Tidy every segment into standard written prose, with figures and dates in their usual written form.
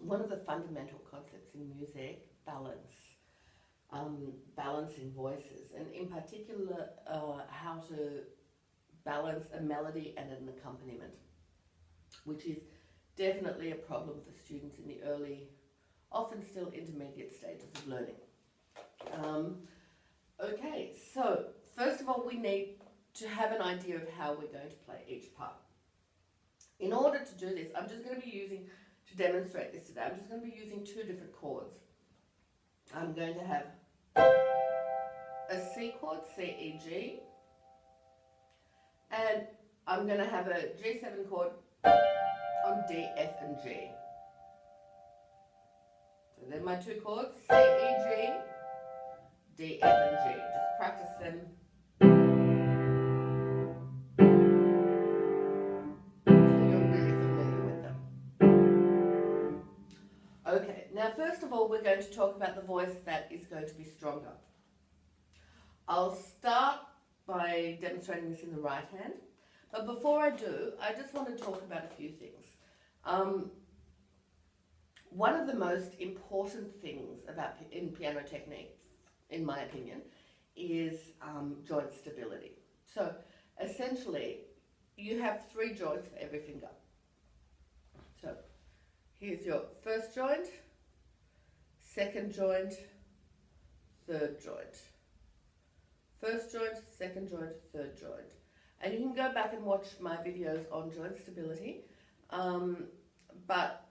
one of the fundamental concepts in music, balance, balancing voices, and in particular, how to balance a melody and an accompaniment, which is definitely a problem for students in the early, often still intermediate stages of learning. Okay, so first of all, we need to have an idea of how we're going to play each part. In order to do this, I'm just going to be using, to demonstrate this today, I'm just going to be using two different chords. I'm going to have a C chord, C, E, G, and I'm going to have a G7 chord on D, F, and G. So they're my two chords, C, E, G, D, F, and G. Just practice them. So you're really familiar with them. Okay, now first of all, we're going to talk about the voice that is going to be stronger. I'll start by demonstrating this in the right hand, but before I do, I just want to talk about a few things. One of the most important things in piano technique, in my opinion, is joint stability. So essentially, you have 3 joints for every finger. So here's your first joint, second joint, third joint. First joint, second joint, third joint. And you can go back and watch my videos on joint stability. But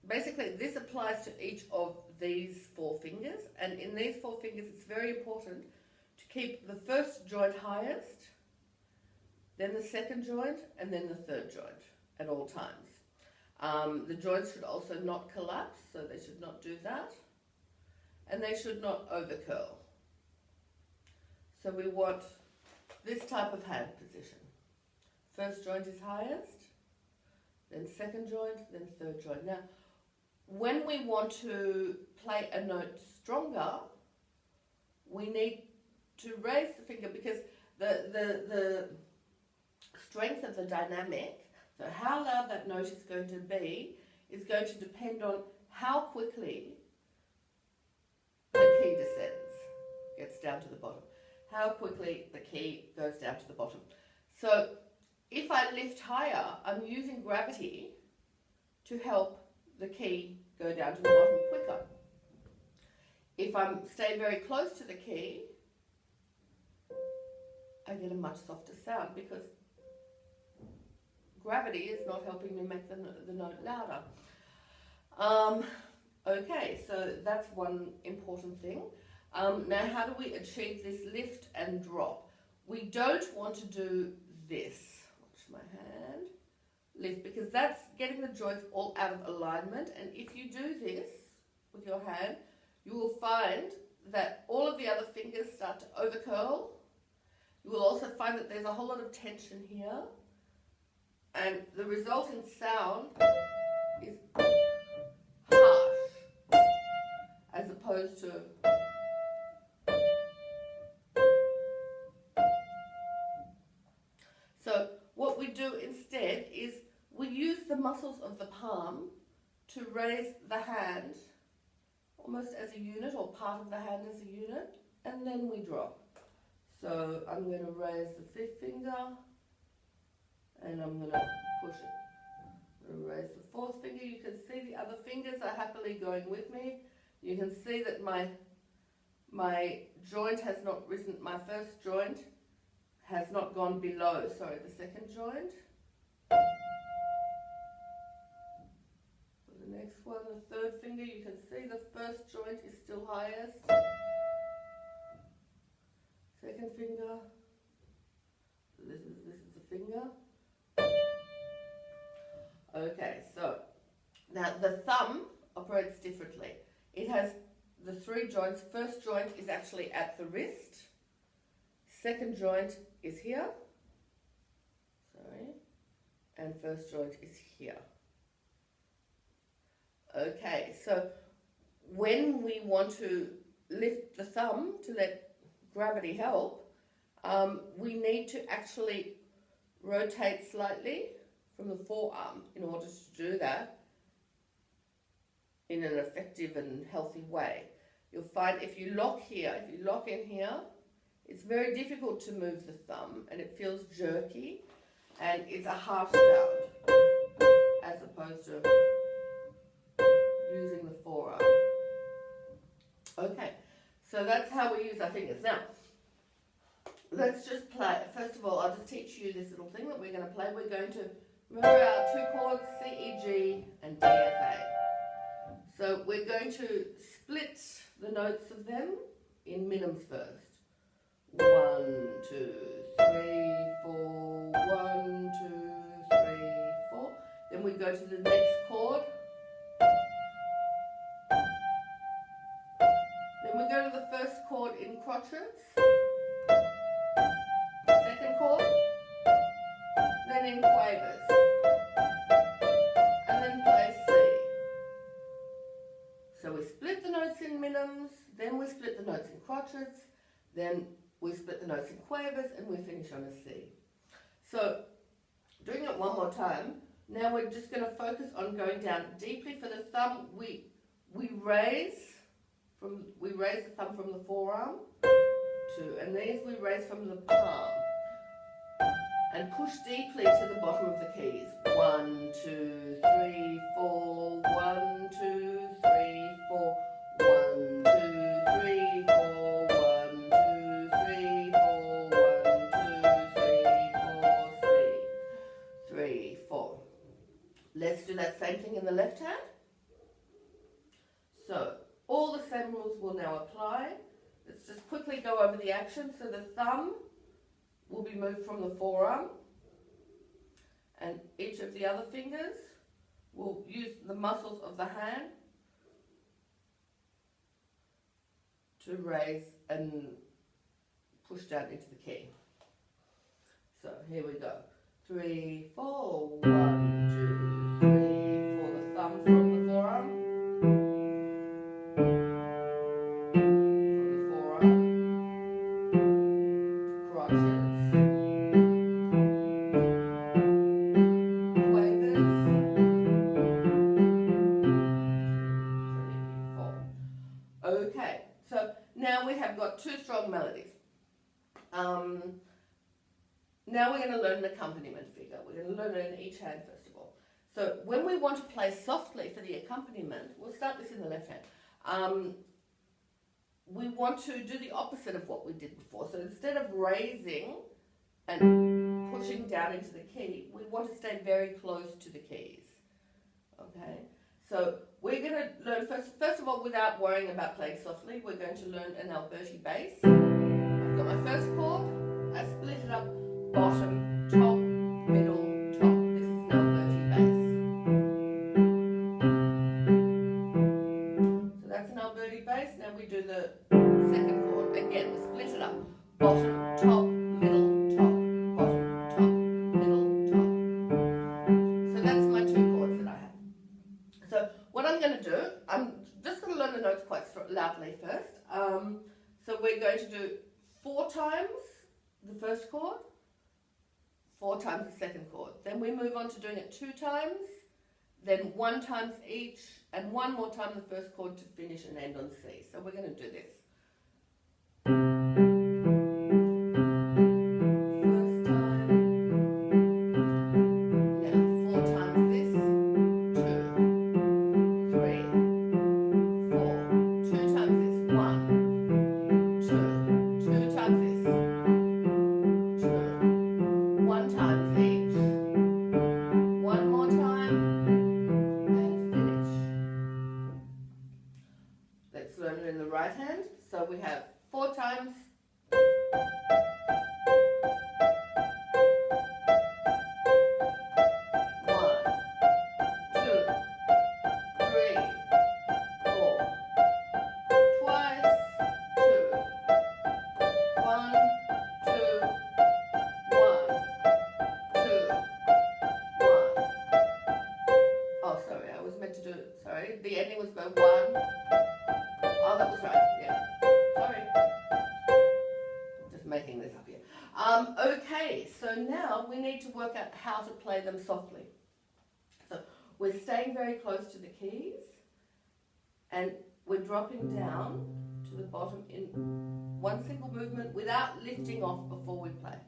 basically this applies to each of these 4 fingers. And in these 4 fingers, it's very important to keep the first joint highest, then the second joint, and then the third joint at all times. The joints should also not collapse, so they should not do that. And they should not overcurl. So we want this type of hand position. First joint is highest, then second joint, then third joint. Now, when we want to play a note stronger, we need to raise the finger because the strength of the dynamic, so how loud that note is going to be, is going to depend on how quickly the key descends, gets down to the bottom. How quickly the key goes down to the bottom. So if I lift higher, I'm using gravity to help the key go down to the bottom quicker. If I'm staying very close to the key, I get a much softer sound because gravity is not helping me make the note louder. Okay, so that's one important thing. Now, how do we achieve this lift and drop? We don't want to do this. Watch my hand. Lift, because that's getting the joints all out of alignment. And if you do this with your hand, you will find that all of the other fingers start to overcurl. You will also find that there's a whole lot of tension here. And the resulting sound is harsh, as opposed to so what we do instead is we use the muscles of the palm to raise the hand almost as a unit, or part of the hand as a unit, and then we drop. So I'm going to raise the 5th finger and I'm going to push it. I'm going to raise the 4th finger. You can see the other fingers are happily going with me. You can see that my joint has not risen, my first joint has not gone below, sorry, the second joint. For the next one, the 3rd finger, you can see the first joint is still highest. Second finger, this is the finger. Okay, so now the thumb operates differently. It has the 3 joints. First joint is actually at the wrist. Second joint is here. Sorry. And first joint is here. Okay, so when we want to lift the thumb to let gravity help, we need to actually rotate slightly from the forearm in order to do that. in an effective and healthy way. You'll find if you lock here, if you lock in here, it's very difficult to move the thumb and it feels jerky and it's a harsh sound as opposed to using the forearm. Okay, so that's how we use our fingers. Now, let's just play. First of all, I'll just teach you this little thing that we're going to play. We're going to remember our two chords, C, E, G and D, F, A. So we're going to split the notes of them in minims first. 1, 2, 3, 4, 1, 2, 3, 4. Then we go to the next chord. Then we go to the first chord in crotchets. Second chord. Then in quavers. And then play C. So we split the notes in minims, then we split the notes in crotchets, then we split the notes in quavers, and we finish on a C. So, doing it one more time, now we're just going to focus on going down deeply. For the thumb, we raise the thumb from the forearm, 2, and these we raise from the palm, and push deeply to the bottom of the keys. 1, 2, 3, 4, 1, 2, 3, 4, 1, 2, 3, 4, 1, 2, 3, 4, 1, 2, 3, 4, C. 3, 4. Let's do that same thing in the left hand. So, all the same rules will now apply. Let's just quickly go over the action. So the thumb will be moved from the forearm, and each of the other fingers will use the muscles of the hand to raise and push down into the key. So here we go. 3, 4, 1, 2, 3, 4. The thumb from the forearm. Okay, so now we have got two strong melodies. Now we're going to learn an accompaniment figure. We're going to learn it in each hand first of all. So when we want to play softly for the accompaniment, we'll start this in the left hand. We want to do the opposite of what we did before. So instead of raising and pushing down into the key, we want to stay very close to the keys. Okay, so we're going to learn first of all, without worrying about playing softly, we're going to learn an Alberti bass. I've got my first chord, I split it up, bottom, top, middle, top. This is an Alberti bass. So that's an Alberti bass. Now we do the second chord. Again, we split it up, bottom, top, middle, top, bottom, top, middle, top. So that's my two chords that I have. So what I'm going to do, I'm just going to learn the notes quite loudly first. So we're going to do 4 times the first chord, 4 times the second chord. Then we move on to doing it 2 times, then 1 times each, and 1 more time the first chord to finish and end on C. So we're going to do this. Right hand, so we have 4 times. 1, 2, 3, 4. Twice. 2. 1, 2, 1, 2, 1. Oh, sorry, I was meant to do it. Sorry, the ending was by 1. Oh, that was right, yeah. Sorry. I'm just making this up here. Okay, so now we need to work out how to play them softly. So we're staying very close to the keys, and we're dropping down to the bottom in one single movement without lifting off before we play.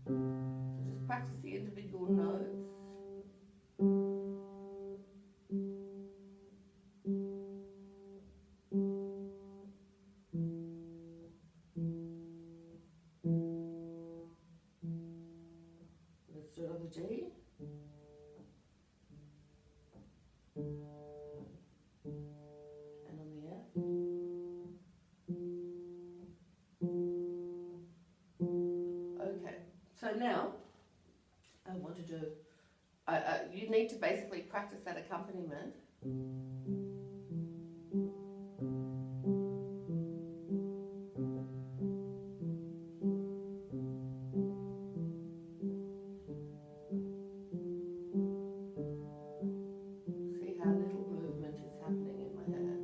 So just practice the individual notes. Let's do it on the G. And on the F. Okay, so now I want to do, you need to basically practice that accompaniment. See how little movement is happening in my hand.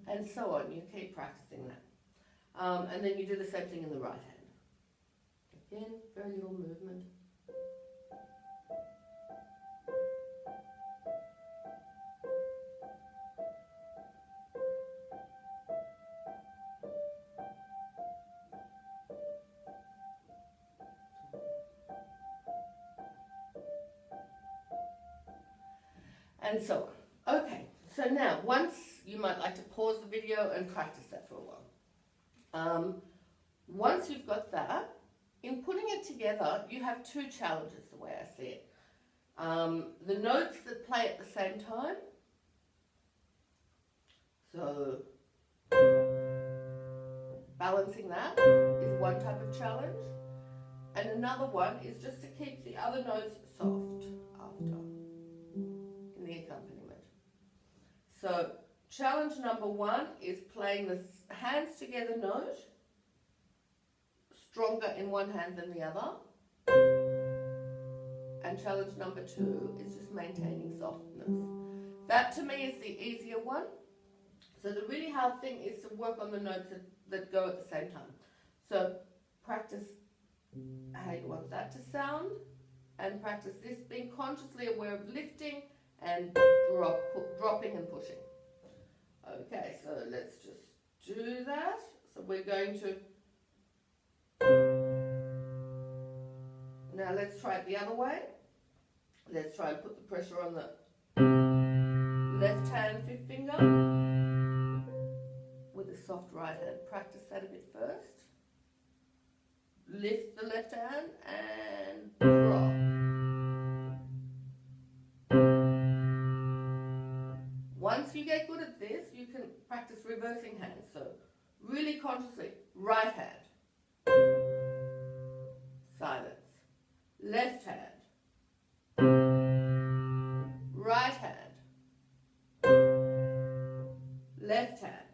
And so on, you keep practicing that. And then you do the same thing in the right hand. Again, very little movement. And so on. Okay, so now once you might like to pause the video and practice that for a while. Once you've got that, in putting it together, you have two challenges the way I see it. The notes that play at the same time. So balancing that is one type of challenge. And another one is just to keep the other notes soft after in the accompaniment. So challenge number one is playing the hands together note stronger in one hand than the other. And challenge number two is just maintaining softness. That to me is the easier one. So the really hard thing is to work on the notes that go at the same time. So practice how you want that to sound, and practice this being consciously aware of lifting and dropping and pushing. Okay, so let's just do that. So we're going to, now let's try it the other way. Let's try and put the pressure on the left hand fifth finger with a soft right hand. Practice that a bit first. Lift the left hand and drop. Once you get good at this, you can practice reversing hands. So really consciously, right hand, silence, left hand, right hand, left hand.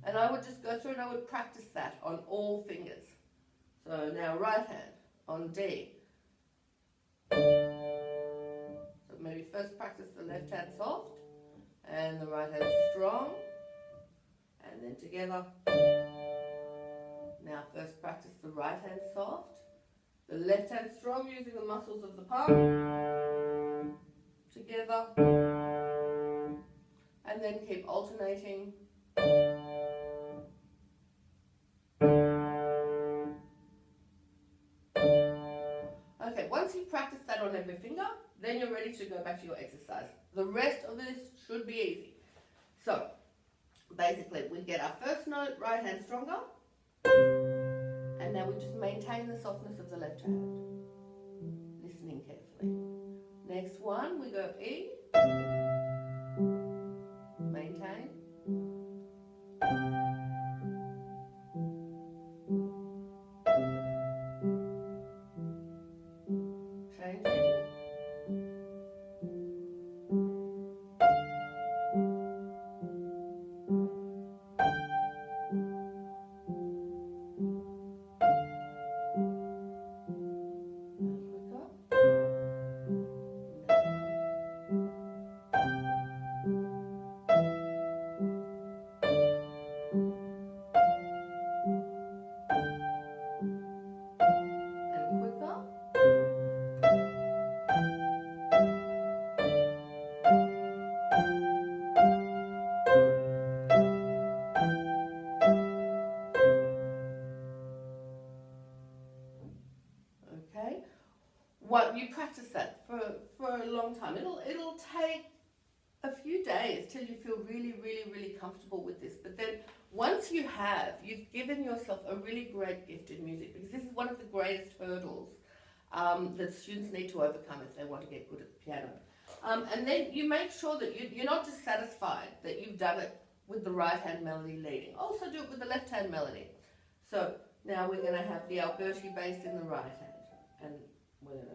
And I would just go through and I would practice that on all fingers. So now right hand on D. So maybe first practice the left hand soft and the right hand strong. And then together. Now first practice the right hand soft. The left hand strong using the muscles of the palm. Together. And then keep alternating. Okay, once you've practiced that on every finger, then you're ready to go back to your exercise. The rest of this should be easy. So, basically, we get our first note, right hand stronger, and now we just maintain the softness of the left hand, listening carefully. Next one, we go E, maintain, you practice that for a long time. It'll take a few days till you feel really, really, really comfortable with this. But then once you've given yourself a really great gift in music, because this is one of the greatest hurdles that students need to overcome if they want to get good at the piano. And then you make sure that you're not just satisfied that you've done it with the right hand melody leading. Also do it with the left hand melody. So now we're going to have the Alberti bass in the right hand, and we're going to